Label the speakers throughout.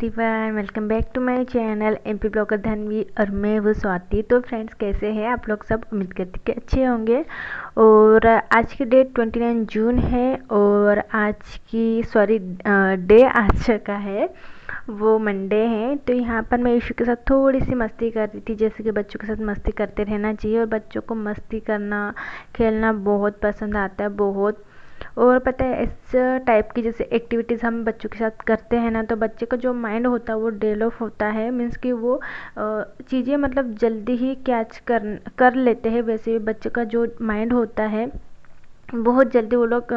Speaker 1: Everyone, welcome back to my channel MP blogger Dhanvi और मैं वो स्वाति। तो फ्रेंड्स, कैसे हैं आप लोग सब? उम्मीद करती कि अच्छे होंगे। और आज की डेट 29 जून है और आज की डे आज का है वो मंडे है। तो यहाँ पर मैं ईशू के साथ थोड़ी सी मस्ती कर रही थी, जैसे कि बच्चों के साथ मस्ती करते रहना चाहिए और बच्चों को मस्ती करना, खेलना बहुत पसंद आता है, बहुत। और पता है, इस टाइप की जैसे एक्टिविटीज़ हम बच्चों के साथ करते हैं ना, तो बच्चे का जो माइंड होता है वो डेवलप होता है। मीन्स कि वो चीज़ें मतलब जल्दी ही कैच कर लेते हैं। वैसे बच्चे का जो माइंड होता है बहुत जल्दी वो लोग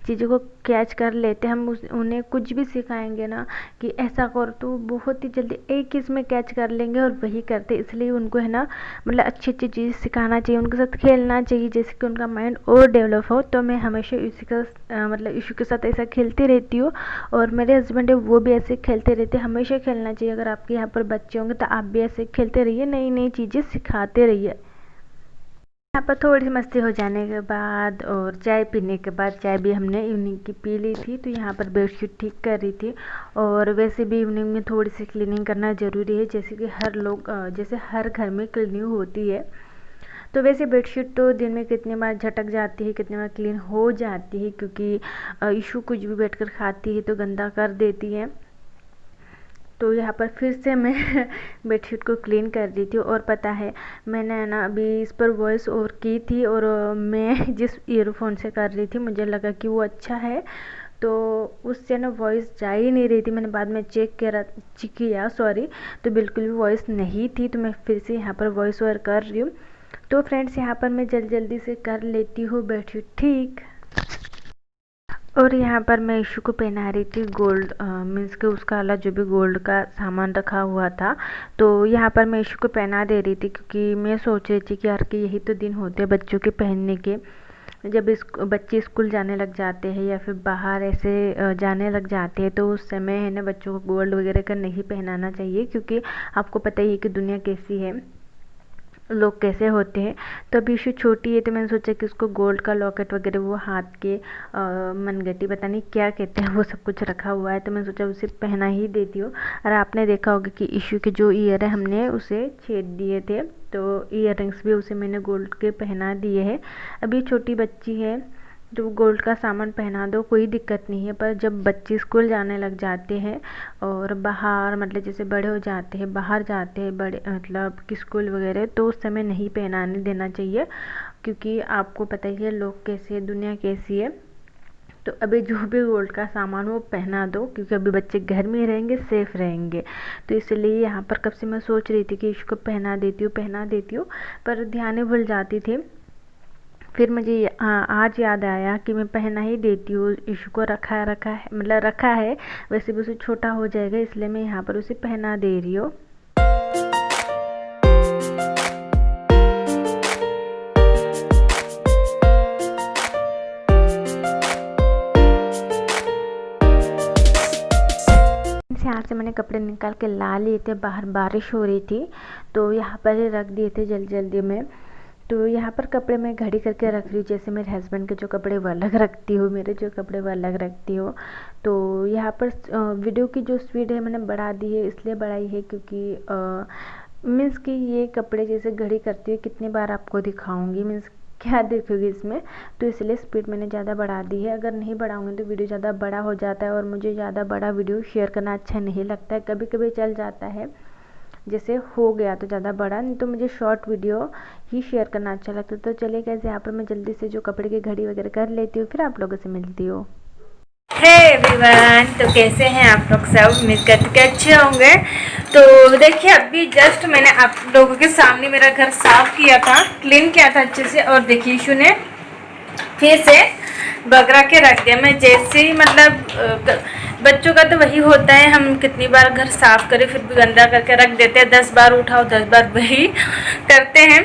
Speaker 1: चीज़ों को कैच कर लेते हैं। हम उन्हें कुछ भी सिखाएंगे ना कि ऐसा कर, तो बहुत ही जल्दी एक ही इसमें कैच कर लेंगे और वही करते। इसलिए उनको है ना, मतलब अच्छी अच्छी चीज़ सिखाना चाहिए, उनके साथ खेलना चाहिए, जैसे कि उनका माइंड और डेवलप हो। तो मैं हमेशा इसी का मतलब इशू के साथ ऐसा खेलती रहती हूँ और मेरे हस्बैंड है वो भी ऐसे खेलते रहते हैं। हमेशा खेलना चाहिए। अगर आपके यहाँ पर बच्चे होंगे तो आप भी ऐसे खेलते रहिए, नई नई चीज़ें सिखाते रहिए। यहाँ पर थोड़ी सी मस्ती हो जाने के बाद और चाय पीने के बाद, चाय भी हमने इवनिंग की पी ली थी, तो यहाँ पर बेडशीट ठीक कर रही थी। और वैसे भी इवनिंग में थोड़ी सी क्लीनिंग करना ज़रूरी है, जैसे कि जैसे हर घर में क्लीनिंग होती है। तो वैसे बेडशीट तो दिन में कितनी बार झटक जाती है, कितनी बार क्लीन हो जाती है, क्योंकि इशू कुछ भी बैठकर खाती है तो गंदा कर देती है। तो यहाँ पर फिर से मैं बेडशीट को क्लीन कर रही थी। और पता है, मैंने ना अभी इस पर वॉइस ओवर की थी और मैं जिस ईयरफोन से कर रही थी मुझे लगा कि वो अच्छा है, तो उससे ना वॉइस जा ही नहीं रही थी। मैंने बाद में चेक किया तो बिल्कुल भी वॉइस नहीं थी। तो मैं फिर से यहाँ पर वॉइस ओवर कर रही हूँ। तो फ्रेंड्स, यहाँ पर मैं जल्दी से कर लेती हूँ बेडशीट ठीक। और यहाँ पर मैं इशू को पहना रही थी गोल्ड, मीन्स कि उसका वाला जो भी गोल्ड का सामान रखा हुआ था, तो यहाँ पर मैं इशू को पहना दे रही थी, क्योंकि मैं सोच रही थी कि यार कि यही तो दिन होते हैं बच्चों के पहनने के। जब बच्चे स्कूल जाने लग जाते हैं या फिर बाहर ऐसे जाने लग जाते हैं, तो उस समय है ना बच्चों को गोल्ड वगैरह का नहीं पहनाना चाहिए, क्योंकि आपको पता ही है कि दुनिया कैसी है, लोग कैसे होते हैं। तो अभी इशू छोटी है, तो मैंने सोचा कि उसको गोल्ड का लॉकेट वगैरह, वो हाथ के मनगटी पता नहीं क्या कहते हैं, वो सब कुछ रखा हुआ है, तो मैंने सोचा उसे पहना ही देती हूँ। और आपने देखा होगा कि इशू के जो ईयर है हमने उसे छेद दिए थे, तो ईयर रिंग्स भी उसे मैंने गोल्ड के पहना दिए हैं। अभी छोटी बच्ची है तो गोल्ड का सामान पहना दो, कोई दिक्कत नहीं है। पर जब बच्चे स्कूल जाने लग जाते हैं और बाहर मतलब जैसे बड़े हो जाते हैं, बाहर जाते हैं बड़े मतलब कि स्कूल वगैरह, तो उस समय नहीं पहनाने देना चाहिए, क्योंकि आपको पता ही है लोग कैसे है, दुनिया कैसी है। तो अभी जो भी गोल्ड का सामान हो पहना दो, क्योंकि अभी बच्चे घर में रहेंगे, सेफ रहेंगे। तो इसलिए यहाँ पर कब से मैं सोच रही थी कि इसको पहना देती हूँ, पर ध्यान ही भूल जाती थी। फिर मुझे आज याद आया कि मैं पहना ही देती हूँ। इशू को रखा है, वैसे भी उसे छोटा हो जाएगा, इसलिए मैं यहाँ पर उसे पहना दे रही हूँ। यहाँ से मैंने कपड़े निकाल के ला लिए थे, बाहर बारिश हो रही थी, तो यहाँ पर ही रख दिए थे जल्दी में। तो यहाँ पर कपड़े मैं घड़ी करके रख रही हूँ, जैसे मेरे हस्बैंड के जो कपड़े वो अलग रखती हूँ, मेरे जो कपड़े वो अलग रखती हूँ। तो यहाँ पर वीडियो की जो स्पीड है मैंने बढ़ा दी है, इसलिए बढ़ाई है क्योंकि मीन्स कि ये कपड़े जैसे घड़ी करती हूँ कितनी बार आपको दिखाऊंगी, मीन्स क्या देखोगे इसमें, तो इसलिए स्पीड मैंने ज़्यादा बढ़ा दी है। अगर नहीं बढ़ाऊंगी तो वीडियो ज़्यादा बड़ा हो जाता है और मुझे ज़्यादा बड़ा वीडियो शेयर करना अच्छा नहीं लगता है। कभी कभी चल जाता है, जैसे हो गया तो ज़्यादा बड़ा, नहीं तो मुझे शॉर्ट वीडियो ही शेयर करना अच्छा लगता है। तो चलिए कैसे यहाँ पर मैं जल्दी से जो कपड़े की घड़ी वगैरह कर लेती हूँ, फिर आप लोगों से मिलती हूँ। हे एवरीवन, तो कैसे हैं आप लोग सब? उम्मीद करते कि अच्छे होंगे। तो देखिए, अभी जस्ट मैंने आप लोगों के सामने मेरा घर साफ किया था, क्लीन किया था अच्छे से, और देखिए इशू ने फिर से बगरा के रख दिया। मैं जैसे ही मतलब बच्चों का तो वही होता है, हम कितनी बार घर साफ करें फिर भी गंदा करके रख देते हैं, 10 बार उठाओ 10 बार वही करते हैं,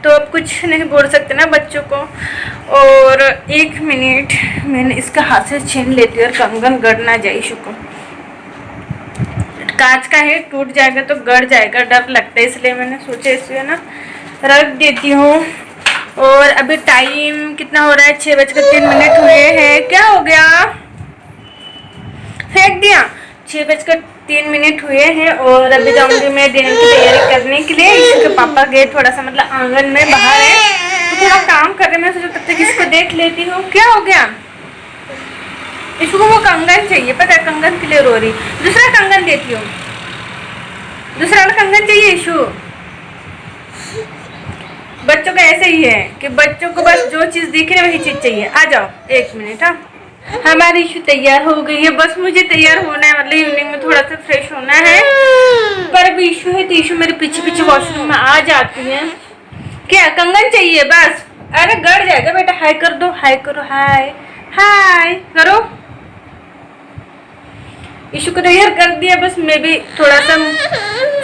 Speaker 1: तो अब कुछ नहीं बोल सकते ना बच्चों को। और 1 मिनट मैंने इसका हाथ से छीन लेती हूँ और कंगन गड़ ना जाए। इशू को कांच का है, टूट जाएगा तो गड़ जाएगा, डर लगता है, इसलिए मैंने सोचा इसे ना रख देती हूँ। और अभी टाइम कितना हो रहा है? 6:03 हुए हैं। क्या हो गया? फेंक दिया?
Speaker 2: 6:03 हुए हैं और अभी जाऊंगी मैं डिनर की तैयारी करने के लिए। ईशु के पापा गए थोड़ा सा मतलब आंगन में बाहर है तो थोड़ा काम कर रहे, मैं सोचा तब तक इसको देख लेती हूँ। क्या हो गया? ईशु को वो कंगन चाहिए, पता है, कंगन के लिए रो रही। दूसरा कंगन देती हूँ, दूसरा वाला कंगन चाहिए ईशु। बच्चों का ऐसे ही है कि बच्चों को बस जो चीज दिखे वही चीज चाहिए। आ जाओ 1 मिनट। हाँ, हमारी इशू तैयार हो गई है, बस मुझे तैयार होना है, मतलब इवनिंग में थोड़ा सा फ्रेश होना है। पर अभी इशू है तो इशू मेरे पीछे पीछे वॉशरूम में आ जाती है। क्या कंगन चाहिए? बस, अरे गड़ जाएगा बेटा। हाय कर दो, हाय करो, हाय हाय करो। इशू को तैयार कर दिया, बस मैं भी थोड़ा सा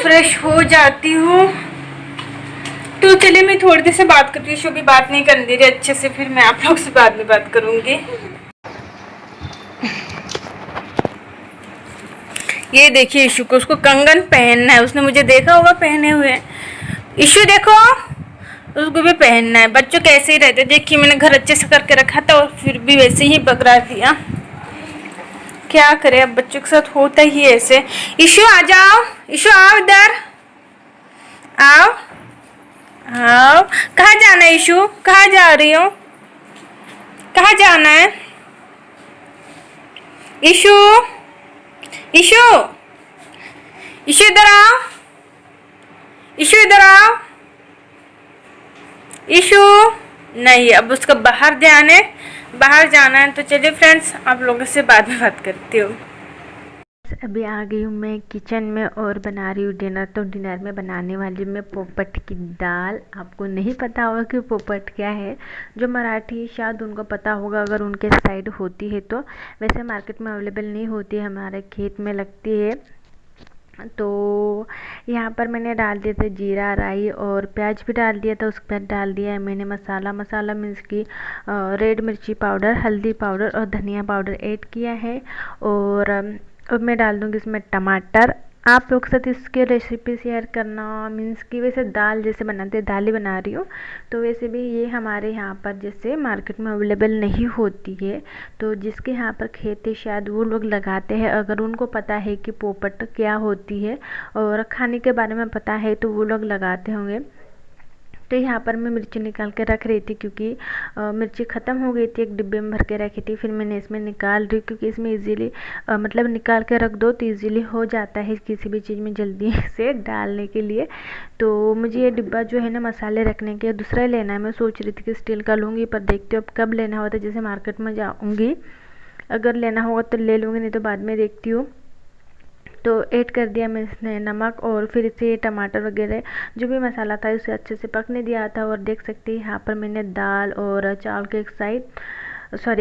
Speaker 2: फ्रेश हो जाती हूँ। तो चलिए मैं थोड़ी देर से बात करती हूँ, इशू भी बात नहीं कर दे रही अच्छे से, फिर मैं आप लोग से बाद में बात करूंगी। ये देखिए इशू को, उसको कंगन पहनना है, उसने मुझे देखा होगा पहने हुए। इशू देखो, उसको भी पहनना है। बच्चों कैसे ही रहते, देखिए मैंने घर अच्छे से करके रखा था और फिर भी वैसे ही पकड़ा दिया। क्या करे, अब बच्चों के साथ होता ही ऐसे। इशू आ जाओ, इशू आओ इधर आओ आओ। कहाँ जाना है इशू? कहाँ जा रही हो? कहाँ जाना है इशू? इशू, इशू इधर आओ, इशू इधर आओ। इशू नहीं, अब उसका बाहर ध्यान है, बाहर जाना है। तो चलिए फ्रेंड्स, आप लोगों से बाद में बात करती हूँ।
Speaker 1: अभी आ गई हूँ मैं किचन में और बना रही हूँ डिनर। तो डिनर में बनाने वाली मैं पोपट की दाल। आपको नहीं पता होगा कि पोपट क्या है, जो मराठी शायद उनको पता होगा अगर उनके साइड होती है तो। वैसे मार्केट में अवेलेबल नहीं होती है, हमारे खेत में लगती है। तो यहाँ पर मैंने डाल दिया था जीरा, राई और प्याज भी डाल दिया था। उसके बाद डाल दिया है मैंने मसाला मीन्स की रेड मिर्ची पाउडर, हल्दी पाउडर और धनिया पाउडर ऐड किया है। और अब मैं डाल दूँगी इसमें टमाटर। आप लोग के साथ इसके रेसिपी शेयर करना, मीन्स कि वैसे दाल जैसे बनाते हैं दाल ही बना रही हूँ। तो वैसे भी ये हमारे यहाँ पर जैसे मार्केट में अवेलेबल नहीं होती है, तो जिसके यहाँ पर खेत है शायद वो लोग लगाते हैं। अगर उनको पता है कि पोपट क्या होती है और खाने के बारे में पता है तो वो लोग लगाते होंगे। तो यहाँ पर मैं मिर्ची निकाल के रख रही थी क्योंकि मिर्ची ख़त्म हो गई थी, एक डिब्बे में भर के रखी थी। फिर मैंने इसमें निकाल रही क्योंकि इसमें इजीली मतलब निकाल के रख दो तो इजीली हो जाता है किसी भी चीज़ में जल्दी से डालने के लिए। तो मुझे ये डिब्बा जो है ना मसाले रखने के दूसरा लेना है। मैं सोच रही थी कि स्टील का लूँगी, पर देखती हूँ अब कब लेना होता है। जैसे मार्केट में जाऊँगी, अगर लेना होगा तो ले लूँगी, नहीं तो बाद में देखती हूँ। तो ऐड कर दिया मैं इसमें नमक और फिर इसे टमाटर वगैरह जो भी मसाला था उसे अच्छे से पकने दिया था। और देख सकते हैं यहाँ पर मैंने दाल और चावल के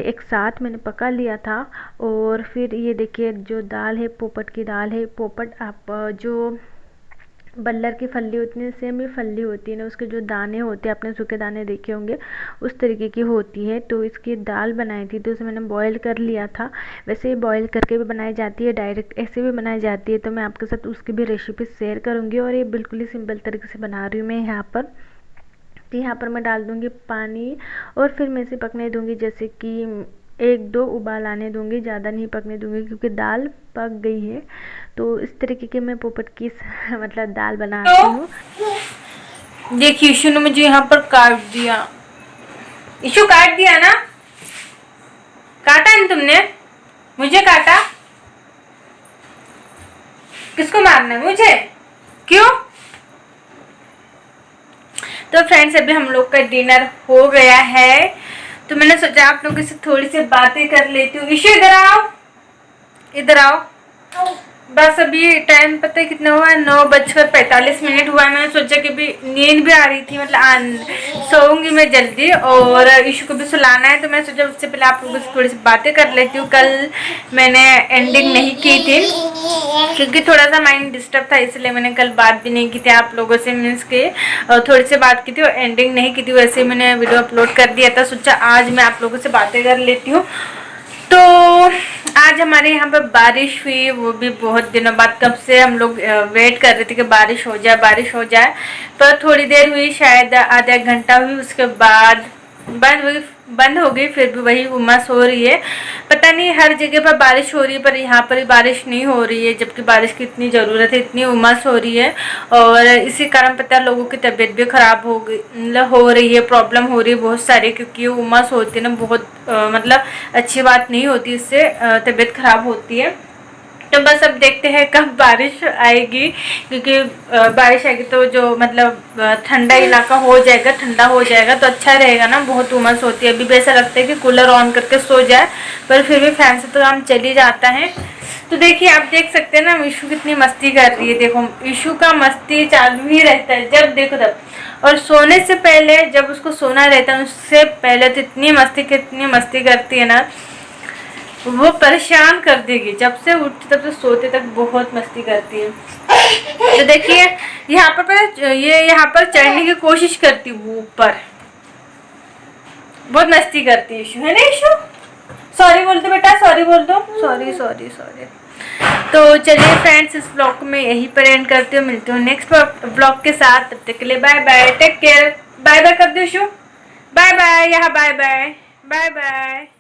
Speaker 1: एक साथ मैंने पका लिया था। और फिर ये देखिए जो दाल है पोपट की दाल है। पोपट आप जो बल्लर की फली होती है सेम ही फली होती है ना, उसके जो दाने होते हैं आपने सूखे दाने देखे होंगे उस तरीके की होती है। तो इसकी दाल बनाई थी तो उसे मैंने बॉईल कर लिया था। वैसे ही बॉईल करके भी बनाई जाती है, डायरेक्ट ऐसे भी बनाई जाती है। तो मैं आपके साथ उसकी भी रेसिपी शेयर करूँगी। और ये बिल्कुल ही सिंपल तरीके से बना रही हूँ मैं यहाँ पर। तो यहाँ पर मैं डाल दूँगी पानी और फिर मैं इसे पकने दूँगी, जैसे कि 1-2 उबाल आने दूँगी, ज़्यादा नहीं पकने दूँगी क्योंकि दाल पक गई है। तो इस तरीके के मैं पोपट की मतलब दाल बनाती हूँ।
Speaker 2: देखिए इशू ने मुझे यहाँ पर काट दिया। इशू काट दिया ना? काटा नहीं तुमने? मुझे काटा? किसको मारना है? मुझे? क्यों? तो फ्रेंड्स अभी हम लोग का डिनर हो गया है, तो मैंने सोचा आप लोगों से थोड़ी सी बातें कर लेती हूँ। इशू इधर आओ, इधर आओ। बस अभी टाइम पता है कितना हुआ है, 9:45 हुआ है। मैंने सोचा कि भी नींद भी आ रही थी, मतलब सोऊंगी मैं जल्दी और इशू को भी सुलाना है। तो मैं सोचा उससे पहले आप लोगों से थोड़ी सी बातें कर लेती हूँ। कल मैंने एंडिंग नहीं की थी क्योंकि थोड़ा सा माइंड डिस्टर्ब था, इसलिए मैंने कल बात भी नहीं की थी आप लोगों से। मीन्स के थोड़ी सी बात की थी और एंडिंग नहीं की थी, वैसे मैंने वीडियो अपलोड कर दिया था। सोचा आज मैं आप लोगों से बातें कर लेती हूँ। तो आज हमारे यहाँ पर बारिश हुई, वो भी बहुत दिनों बाद। कब से हम लोग वेट कर रहे थे कि बारिश हो जाए, बारिश हो जाए। पर थोड़ी देर हुई, शायद आधा एक घंटा हुई, उसके बाद बंद हो गई, फिर भी वही उमस हो रही है। पता नहीं हर जगह पर बारिश हो रही है पर यहाँ पर बारिश नहीं हो रही है, जबकि बारिश की इतनी ज़रूरत है, इतनी उमस हो रही है। और इसी कारण पता है लोगों की तबीयत भी ख़राब हो गई, मतलब हो रही है, प्रॉब्लम हो रही है बहुत सारी, क्योंकि उमस होती है ना बहुत मतलब अच्छी बात नहीं होती, इससे तबीयत ख़राब होती है। तो बस अब देखते हैं कब बारिश आएगी, क्योंकि बारिश आएगी तो जो मतलब ठंडा इलाका हो जाएगा, ठंडा हो जाएगा तो अच्छा रहेगा ना। बहुत उमस होती है, अभी भी ऐसा लगता है कि कूलर ऑन करके सो जाए, पर फिर भी फैन से तो काम चल ही जाता है। तो देखिए आप देख सकते हैं ना ईशू कितनी मस्ती कर रही है। देखो ईशू का मस्ती चालू ही रहता है जब देखो तब, और सोने से पहले जब उसको सोना रहता है उससे पहले तो इतनी मस्ती करती है ना, वो परेशान कर देगी। जब से उठते तब से सोते तक बहुत मस्ती करती है। तो देखिए यहाँ पर ये यहाँ पर चढ़ने की कोशिश करती है, वो ऊपर बहुत मस्ती करती है ईशू, है ना ईशू? सॉरी बोल दो बेटा, सॉरी बोल दो, सॉरी सॉरी सॉरी। तो चलिए फ्रेंड्स, इस ब्लॉग में यही पर एंड करती हूँ, मिलती हूँ नेक्स्ट ब्लॉग के साथ। तब तक के लिए bye bye, take care, bye bye कर दो ईशू, बाय बाय, यहाँ बाय बाय, बाय बाय।